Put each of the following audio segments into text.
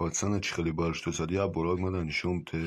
Patsana çıkalı barıştı ya bırakmadan işim te.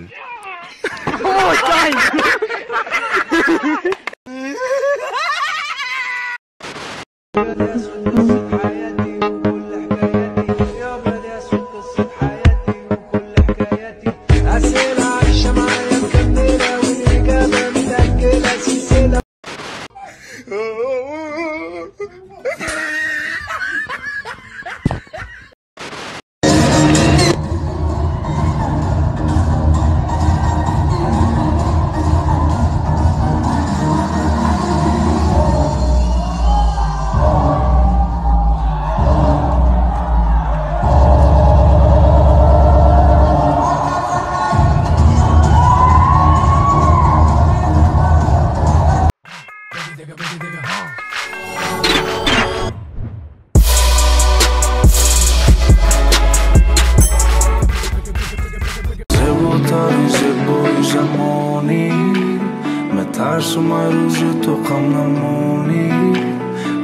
ترسم روز تو غم نمونی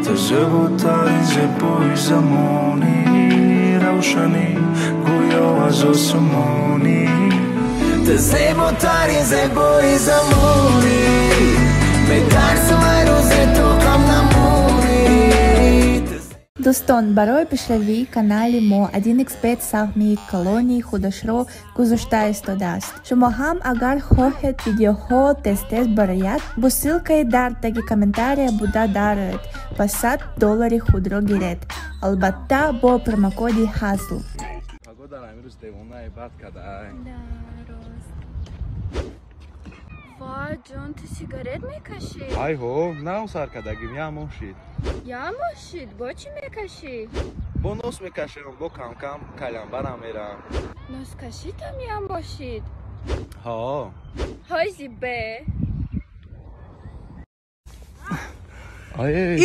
تو زیباترین زیبای زمانی روشنی گویا از آسمانی تو زیباترین زیبای زمانی میترسم روز تو غم نمونی. Достон, барои пешравии канали мо 1xbet саҳми колонии худашро гузошта истодааст. Шумо ҳам агар хоҳед видеоҳо тез-тез барояд, бо ссилкаи дар таги комментария буда дароед ва $100 худро гиред. Албатта бо промокоди HAZL. Погода амрӯз девонаи бад кадай. Вай ҷон, ту сигарет мекашӣ? Айҳо, нав саркадагим ямошид. Ямошид? Бо чӣ мекашӣ? Бо нос мекашем, бо кам-кам калянбарам мерам. Носкашитам ямошид? Ҳо. Ҳой зибе.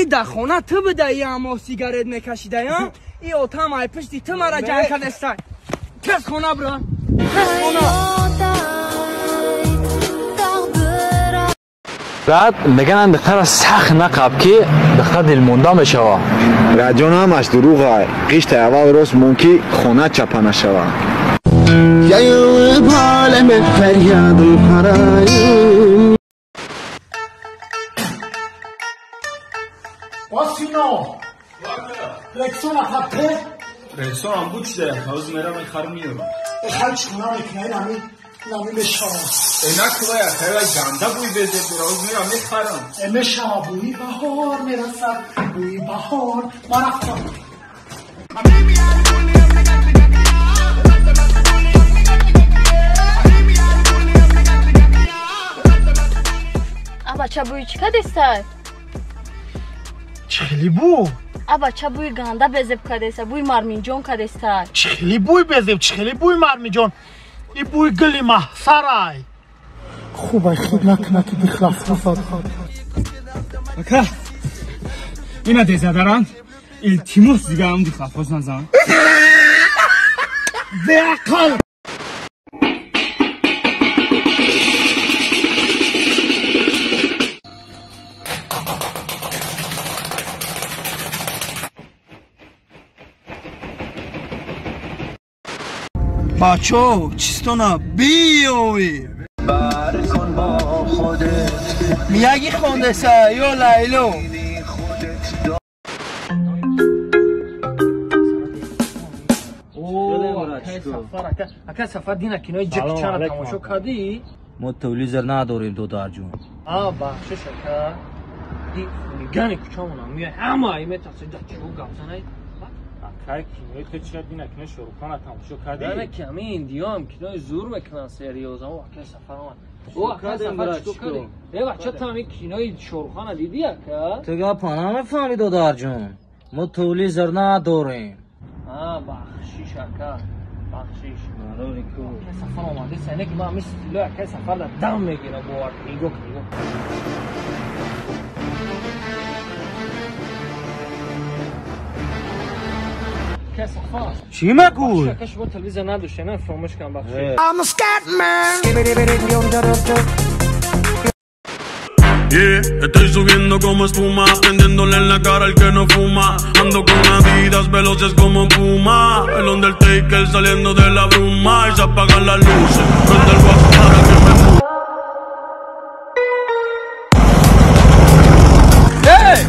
ин дар хона ту буда ямо сигарет мекашидаям? И отамай пишти ту мара ҷай кардастай. Тез хона бро. Тез хона. بعد میگن دختر سخت نقب که دختر دلمونده میشوه. راجون همش دروغه. قشت اول روز ممکن خونه چپانه شوه. یایو بالم فریادم خرایم. واسینو. رکسون خطه. رکسون هم بوده. هاوز میرم خرمیو. خرچ کنم نمی. نمی بشام. اینا کلاه خیلی جنده بوی بده براز میرم میخرم. امشا بوی بهار میرسد بوی بهار مرفتم. Aba çabuyu çıkadestar. Çeli bu. Aba çabuyu ganda bezip kadestar. Buy marminjon kadestar. Çeli buy bezip, çeli buy marminjon. ای بوی گلی محسرای خوبه خود نکنه که بخلاف نفاد اکا اینا دیزه دارن التیموس دیگه هم بخلاف نزن به اقل بچو چیستونا بیوی برکن با خودت میگی خونده سا یا لیلو اکا سفر دینا کنای جک چانا تماشا کردی؟ ما تولیزر نداریم دو درجون بخشش اکا دی خونگانی کچامونا میای همه ایمه تحصیل دا چیو گفزنه کاری کنای تو چرا دینا کنای شروکان تماشا کردی؟ نه کمی ایندیا هم کنای زور میکنن سریوز هم اکا سفر آمد او اکا سفر چطور کردی؟ ای بچه تا همی کنای شروکان دیدی اکا؟ تو گا پناه نفهمی دو درجون ما تولیزر نداریم بخشیش اکا بخشیش سفر آمده سنه که ما همی ستیلو اکا سفر در دم میگیره باور نیگو چی مگوی؟ کاش با تلویزیون نداشته نه فراموش کنم بخشی. I'm a scat man. Yeah, estoy subiendo como espuma, prendiéndole en la cara al que no fuma. Ando con Adidas veloces como Puma, el Undertaker saliendo de la bruma. Y se apagan las luces, prende el guapo para que me mueva. Hey!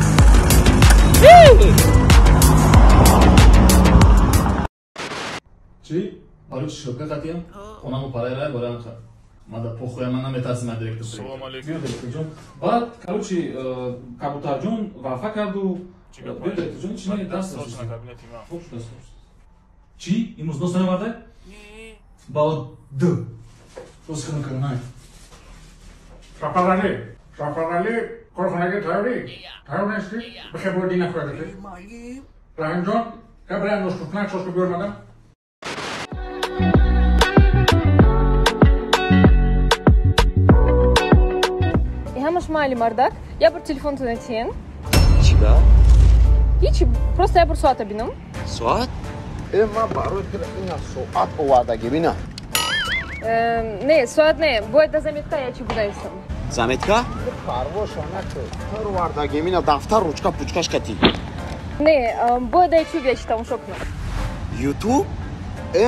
چی؟ آره چی شد قطعیم؟ خونمو پاره رای بارم خواهد ماده پخوی من نمیترسیم من دیرکتر سلام علیکم بیو دیرکتر جون بعد کلوچی کبوتر جون وفا کرد و بیو دیرکتر جون چی نگه دست داشتی؟ خوب شد دست داشت چی؟ این موز دوست نمیورده؟ با دو دوست کنم کنم شفاقلی قرخونگی تایوری نیستی؟ بخیر بودی نخواهده که رحم جان که برای نوش کتنک سوش بیور مدم Хамаш мали мардак. Я бир телефон тунатин. Чида? Ичи, просто я бир соата бинам. Соат? Ма барои ина соат овардаги бина. Не, соат не. Боед да заметка я чи будаисам. Заметка? Парвоша накр. Тар овардаги бина дафтар ручка пучкаш кати. Не, боед да я чу вещи там шокна. YouTube?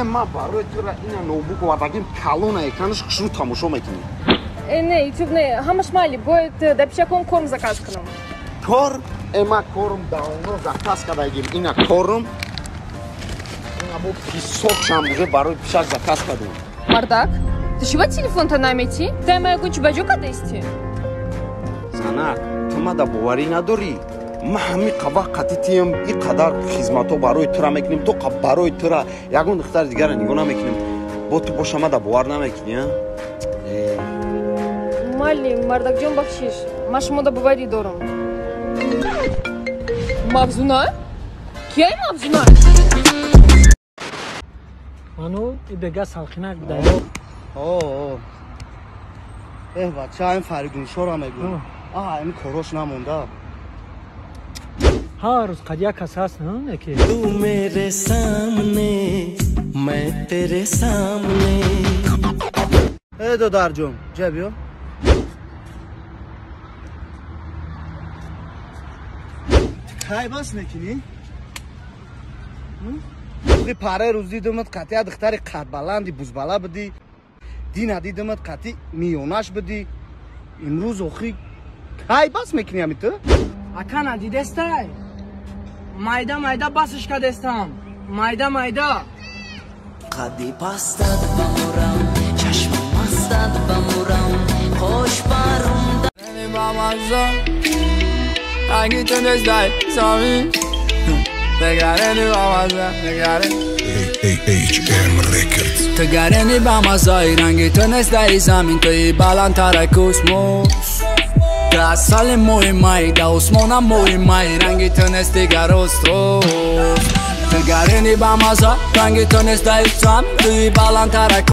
Ма барои ина ноутбук овардаги калона экранаш хшру тамошо мекунӣ. Не, YouTube не. Хамаш мали. Боед да пишакон корм заказ кунам. Корм? Ма корм даунро заказ кардагим. Ина корм? Ина бо писокшам уже барои пишак заказ кардем. Мардак, ты чего телефон-то намети? Ты моя гончу баджока дести? Занак, ту мада боварӣ надорӣ? Ма ҳами қаба қатитиям и қадар хизмато барои тура мекунем, то барои тура ягон духтари дигара нигоҳ намекунем. Бо ту боша мада бовар намекунӣ, а? Мали, Мардакҷон бахшиш. Ма шумода боварӣ дорам. Мавзуна? Кияй мавзуна? Ману и дега салхинак буда. бача ин фаригуншора мегӯ. Ин корош намонда. Ҳар рӯз қадия кас ҳаст, не ки? तू मेरे सामने मैं तेरे सामने додарҷон, ҷа биё. Хай бас мекунӣ? Охи параи рӯз дидумат қатъия духтари қадбаланди бузбала будӣ. Дина дидумат қатъи миёнаш будӣ. Имрӯз охи хай бас мекунӣ ами ту? Акана дидестай? Майда басиш кадестам. Майда. قدی پستد بمورم چشم مستد بمورم خوش بارم دنی با مزا رنگی تو نزدای سامی تگرنی با مزا HM Records تگرنی با مزای رنگی تو نزدای زمین توی بالانتر کوسموس که سال مهمای دا عثمانم مهمای رنگی تو نزدی گروستروس تگرنی با مزا رنگی تو نزدای زمین توی بالانتر